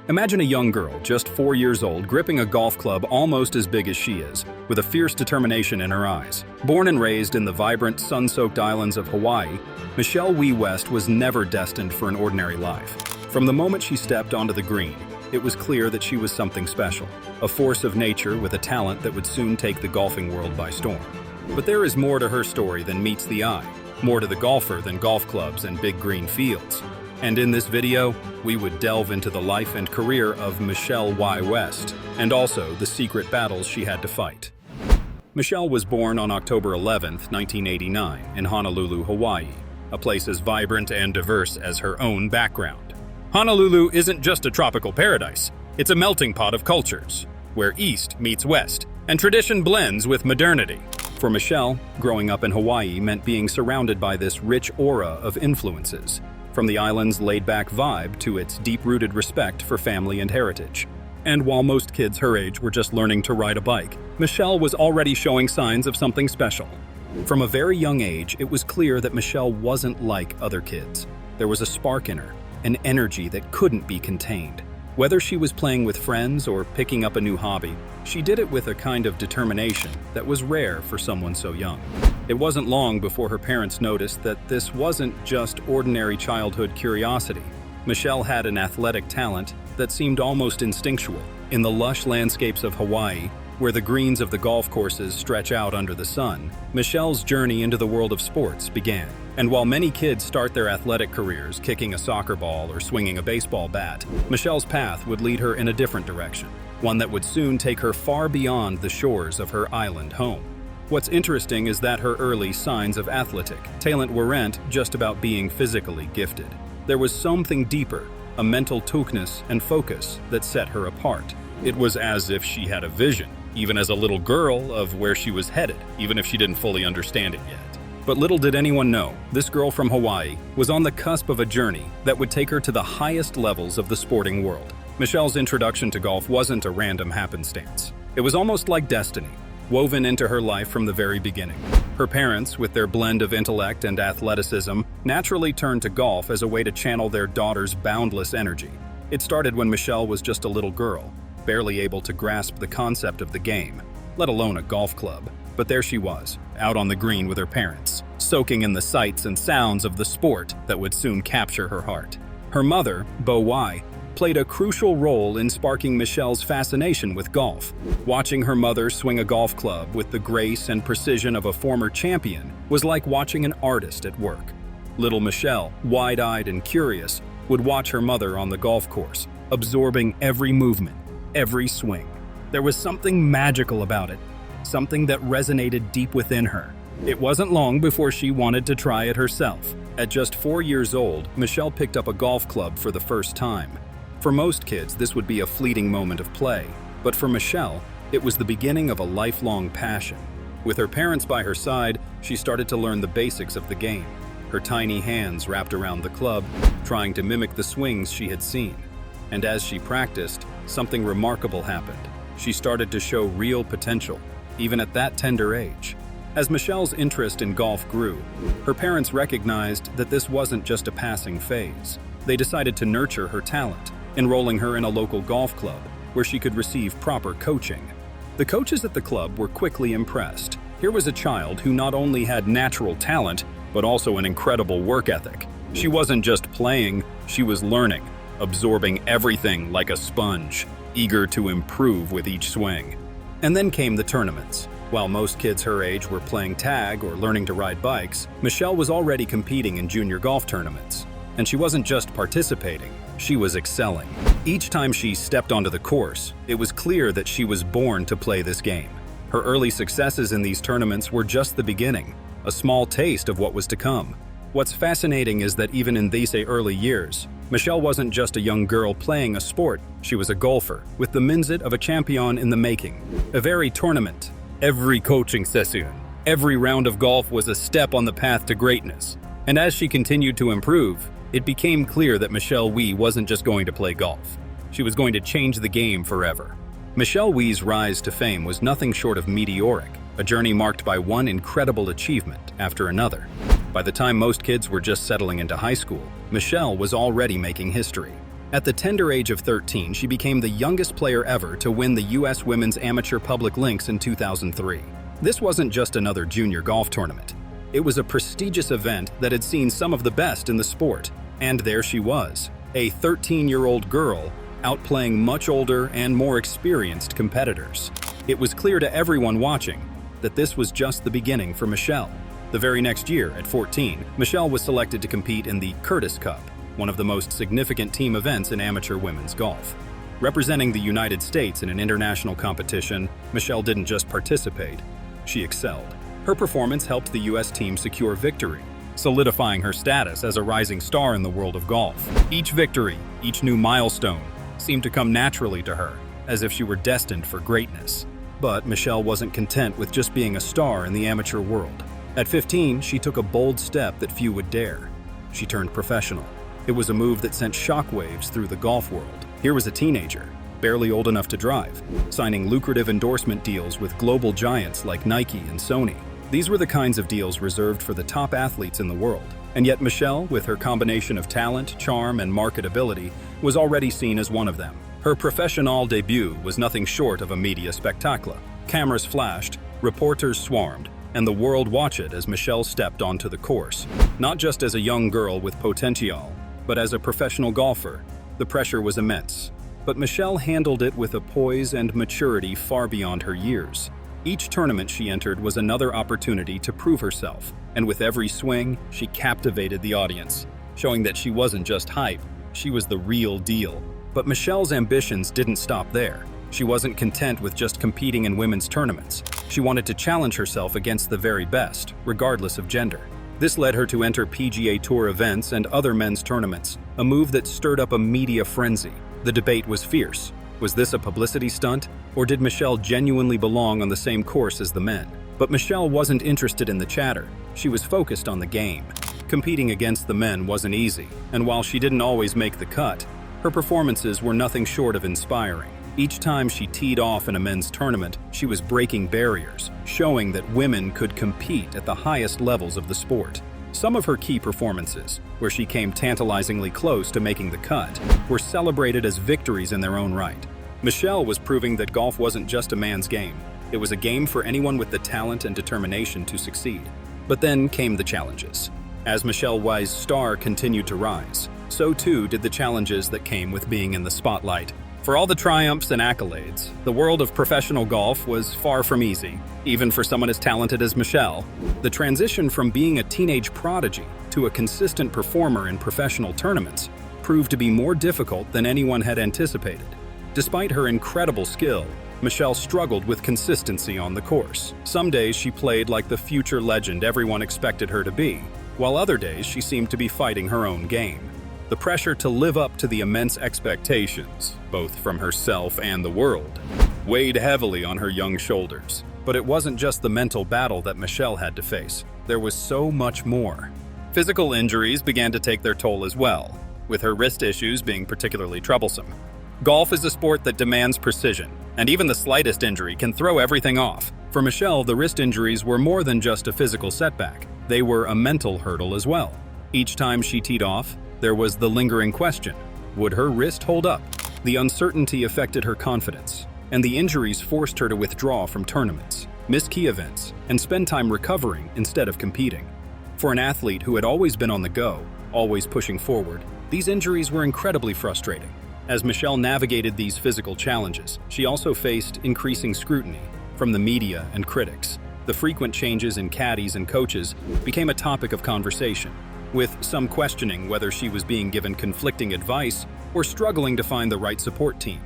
Imagine a young girl, just 4 years old, gripping a golf club almost as big as she is, with a fierce determination in her eyes. Born and raised in the vibrant, sun-soaked islands of Hawaii, Michelle Wie West was never destined for an ordinary life. From the moment she stepped onto the green, it was clear that she was something special, a force of nature with a talent that would soon take the golfing world by storm. But there is more to her story than meets the eye, more to the golfer than golf clubs and big green fields. And in this video, we would delve into the life and career of Michelle Wie West, and also the secret battles she had to fight. Michelle was born on October 11, 1989, in Honolulu, Hawaii, a place as vibrant and diverse as her own background. Honolulu isn't just a tropical paradise, it's a melting pot of cultures, where East meets West, and tradition blends with modernity. For Michelle, growing up in Hawaii meant being surrounded by this rich aura of influences, from the island's laid-back vibe to its deep-rooted respect for family and heritage. And while most kids her age were just learning to ride a bike, Michelle was already showing signs of something special. From a very young age, it was clear that Michelle wasn't like other kids. There was a spark in her, an energy that couldn't be contained. Whether she was playing with friends or picking up a new hobby, she did it with a kind of determination that was rare for someone so young. It wasn't long before her parents noticed that this wasn't just ordinary childhood curiosity. Michelle had an athletic talent that seemed almost instinctual. In the lush landscapes of Hawaii, where the greens of the golf courses stretch out under the sun, Michelle's journey into the world of sports began. And while many kids start their athletic careers kicking a soccer ball or swinging a baseball bat, Michelle's path would lead her in a different direction, one that would soon take her far beyond the shores of her island home. What's interesting is that her early signs of athletic talent weren't just about being physically gifted. There was something deeper, a mental toughness and focus that set her apart. It was as if she had a vision, even as a little girl, of where she was headed, even if she didn't fully understand it yet. But little did anyone know, this girl from Hawaii was on the cusp of a journey that would take her to the highest levels of the sporting world. Michelle's introduction to golf wasn't a random happenstance. It was almost like destiny, woven into her life from the very beginning. Her parents, with their blend of intellect and athleticism, naturally turned to golf as a way to channel their daughter's boundless energy. It started when Michelle was just a little girl, barely able to grasp the concept of the game, let alone a golf club. But there she was, out on the green with her parents, soaking in the sights and sounds of the sport that would soon capture her heart. Her mother, Bo Wie, played a crucial role in sparking Michelle's fascination with golf. Watching her mother swing a golf club with the grace and precision of a former champion was like watching an artist at work. Little Michelle, wide-eyed and curious, would watch her mother on the golf course, absorbing every movement, every swing. There was something magical about it, something that resonated deep within her. It wasn't long before she wanted to try it herself. At just 4 years old, Michelle picked up a golf club for the first time. For most kids, this would be a fleeting moment of play, but for Michelle, it was the beginning of a lifelong passion. With her parents by her side, she started to learn the basics of the game. Her tiny hands wrapped around the club, trying to mimic the swings she had seen. And as she practiced, something remarkable happened. She started to show real potential, even at that tender age. As Michelle's interest in golf grew, her parents recognized that this wasn't just a passing phase. They decided to nurture her talent, enrolling her in a local golf club where she could receive proper coaching. The coaches at the club were quickly impressed. Here was a child who not only had natural talent, but also an incredible work ethic. She wasn't just playing, she was learning, absorbing everything like a sponge, eager to improve with each swing. And then came the tournaments. While most kids her age were playing tag or learning to ride bikes, Michelle was already competing in junior golf tournaments. And she wasn't just participating, she was excelling. Each time she stepped onto the course, it was clear that she was born to play this game. Her early successes in these tournaments were just the beginning, a small taste of what was to come. What's fascinating is that even in these early years, Michelle wasn't just a young girl playing a sport, she was a golfer, with the mindset of a champion in the making. Every tournament, every coaching session, every round of golf was a step on the path to greatness. And as she continued to improve, it became clear that Michelle Wie wasn't just going to play golf. She was going to change the game forever. Michelle Wie's rise to fame was nothing short of meteoric, a journey marked by one incredible achievement after another. By the time most kids were just settling into high school, Michelle was already making history. At the tender age of 13, she became the youngest player ever to win the U.S. Women's Amateur Public Links in 2003. This wasn't just another junior golf tournament. It was a prestigious event that had seen some of the best in the sport. And there she was, a 13-year-old girl, outplaying much older and more experienced competitors. It was clear to everyone watching that this was just the beginning for Michelle. The very next year, at 14, Michelle was selected to compete in the Curtis Cup, one of the most significant team events in amateur women's golf. Representing the United States in an international competition, Michelle didn't just participate, she excelled. Her performance helped the U.S. team secure victory, solidifying her status as a rising star in the world of golf. Each victory, each new milestone, seemed to come naturally to her, as if she were destined for greatness. But Michelle wasn't content with just being a star in the amateur world. At 15, she took a bold step that few would dare. She turned professional. It was a move that sent shockwaves through the golf world. Here was a teenager, barely old enough to drive, signing lucrative endorsement deals with global giants like Nike and Sony. These were the kinds of deals reserved for the top athletes in the world. And yet Michelle, with her combination of talent, charm, and marketability, was already seen as one of them. Her professional debut was nothing short of a media spectacle. Cameras flashed, reporters swarmed, and the world watched it as Michelle stepped onto the course. Not just as a young girl with potential, but as a professional golfer. The pressure was immense. But Michelle handled it with a poise and maturity far beyond her years. Each tournament she entered was another opportunity to prove herself, and with every swing, she captivated the audience, showing that she wasn't just hype, she was the real deal. But Michelle's ambitions didn't stop there. She wasn't content with just competing in women's tournaments. She wanted to challenge herself against the very best, regardless of gender. This led her to enter PGA Tour events and other men's tournaments, a move that stirred up a media frenzy. The debate was fierce. Was this a publicity stunt, or did Michelle genuinely belong on the same course as the men? But Michelle wasn't interested in the chatter. She was focused on the game. Competing against the men wasn't easy, and while she didn't always make the cut, her performances were nothing short of inspiring. Each time she teed off in a men's tournament, she was breaking barriers, showing that women could compete at the highest levels of the sport. Some of her key performances, where she came tantalizingly close to making the cut, were celebrated as victories in their own right. Michelle was proving that golf wasn't just a man's game. It was a game for anyone with the talent and determination to succeed. But then came the challenges. As Michelle Wie's star continued to rise, so too did the challenges that came with being in the spotlight. For all the triumphs and accolades, the world of professional golf was far from easy, even for someone as talented as Michelle. The transition from being a teenage prodigy to a consistent performer in professional tournaments proved to be more difficult than anyone had anticipated. Despite her incredible skill, Michelle struggled with consistency on the course. Some days she played like the future legend everyone expected her to be, while other days she seemed to be fighting her own game. The pressure to live up to the immense expectations, both from herself and the world, weighed heavily on her young shoulders. But it wasn't just the mental battle that Michelle had to face. There was so much more. Physical injuries began to take their toll as well, with her wrist issues being particularly troublesome. Golf is a sport that demands precision, and even the slightest injury can throw everything off. For Michelle, the wrist injuries were more than just a physical setback. They were a mental hurdle as well. Each time she teed off, there was the lingering question: would her wrist hold up? The uncertainty affected her confidence, and the injuries forced her to withdraw from tournaments, miss key events, and spend time recovering instead of competing. For an athlete who had always been on the go, always pushing forward, these injuries were incredibly frustrating. As Michelle navigated these physical challenges, she also faced increasing scrutiny from the media and critics. The frequent changes in caddies and coaches became a topic of conversation, with some questioning whether she was being given conflicting advice or struggling to find the right support team.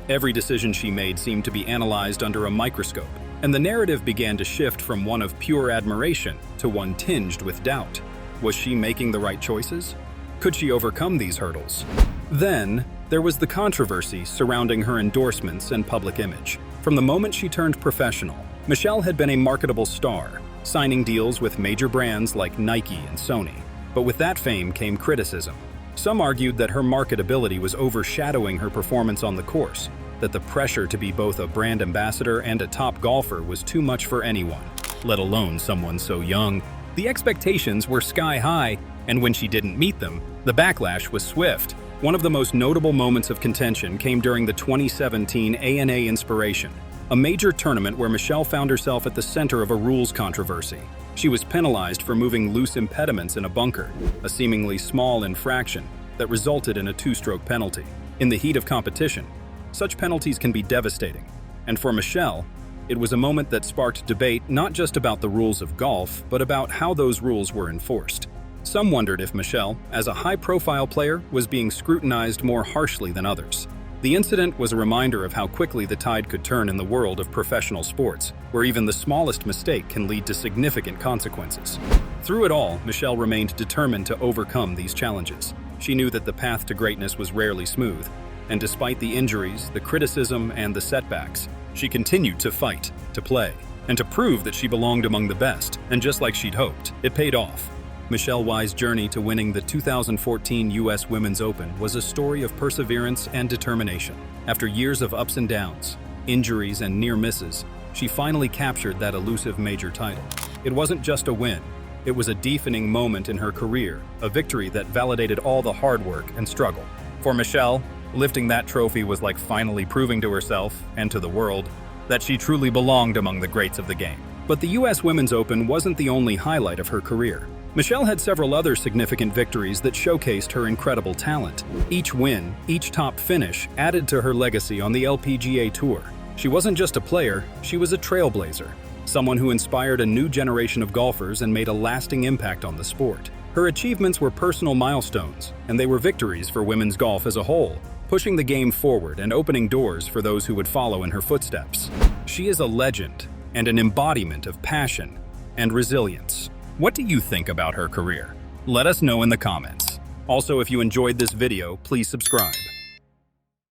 Every decision she made seemed to be analyzed under a microscope, and the narrative began to shift from one of pure admiration to one tinged with doubt. Was she making the right choices? Could she overcome these hurdles? Then, there was the controversy surrounding her endorsements and public image. From the moment she turned professional, Michelle had been a marketable star, signing deals with major brands like Nike and Sony. But with that fame came criticism. Some argued that her marketability was overshadowing her performance on the course, that the pressure to be both a brand ambassador and a top golfer was too much for anyone, let alone someone so young. The expectations were sky high, and when she didn't meet them, the backlash was swift. One of the most notable moments of contention came during the 2017 ANA Inspiration, a major tournament where Michelle found herself at the center of a rules controversy. She was penalized for moving loose impediments in a bunker, a seemingly small infraction that resulted in a two-stroke penalty. In the heat of competition, such penalties can be devastating, and for Michelle, it was a moment that sparked debate not just about the rules of golf, but about how those rules were enforced. Some wondered if Michelle, as a high-profile player, was being scrutinized more harshly than others. The incident was a reminder of how quickly the tide could turn in the world of professional sports, where even the smallest mistake can lead to significant consequences. Through it all, Michelle remained determined to overcome these challenges. She knew that the path to greatness was rarely smooth, and despite the injuries, the criticism, and the setbacks, she continued to fight, to play, and to prove that she belonged among the best. And just like she'd hoped, it paid off. Michelle Wie's journey to winning the 2014 U.S. Women's Open was a story of perseverance and determination. After years of ups and downs, injuries, and near misses, she finally captured that elusive major title. It wasn't just a win. It was a defining moment in her career, a victory that validated all the hard work and struggle. For Michelle, lifting that trophy was like finally proving to herself and to the world that she truly belonged among the greats of the game. But the U.S. Women's Open wasn't the only highlight of her career. Michelle had several other significant victories that showcased her incredible talent. Each win, each top finish, added to her legacy on the LPGA Tour. She wasn't just a player, she was a trailblazer, someone who inspired a new generation of golfers and made a lasting impact on the sport. Her achievements were personal milestones, and they were victories for women's golf as a whole, pushing the game forward and opening doors for those who would follow in her footsteps. She is a legend and an embodiment of passion and resilience. What do you think about her career? Let us know in the comments. Also, if you enjoyed this video, please subscribe.